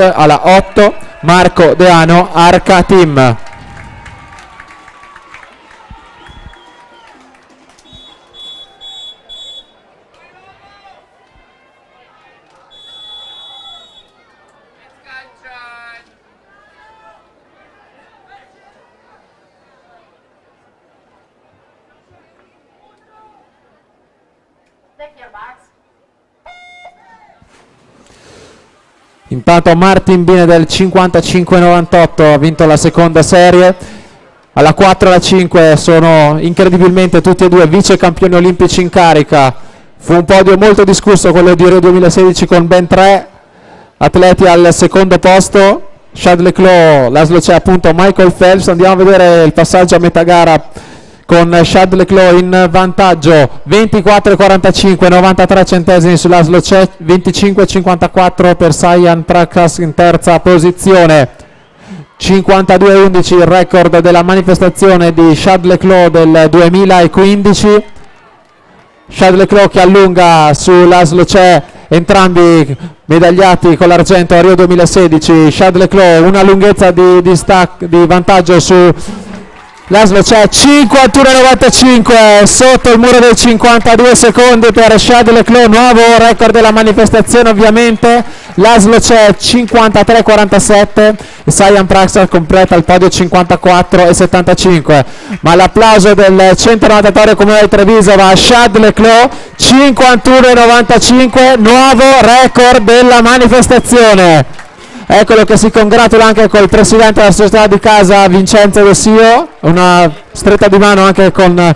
alla 8 Marco Deano Arca Team. Intanto Martin Bine del 55-98 ha vinto la seconda serie. Alla 4 e alla 5 sono incredibilmente tutti e due vice campioni olimpici in carica. Fu un podio molto discusso quello di Rio 2016 con ben 3 atleti al secondo posto. Chad Leclos, Laszlo c'è appunto Michael Phelps. Andiamo a vedere il passaggio a metà gara con Chad Leclos in vantaggio 24-45, 93 centesimi su Laszlo c'è, 25-54 per Sayan Prakas in terza posizione. 52-11 il record della manifestazione di Chad Leclos del 2015. Chad Leclos che allunga su Laszlo c'è, entrambi medagliati con l'argento a Rio 2016. Chad Leclos una lunghezza di vantaggio su Laszlo c'è, 51-95 sotto il muro dei 52 secondi per Chad Leclos, nuovo record della manifestazione ovviamente. Laszlo c'è 53-47 e Sayan Prakas completa il podio 54-75, ma l'applauso del centro natatorio comunale di Treviso va a Chad Leclos, 51-95, nuovo record della manifestazione. Eccolo che si congratula anche col presidente della società di casa Vincenzo De Sio, una stretta di mano anche con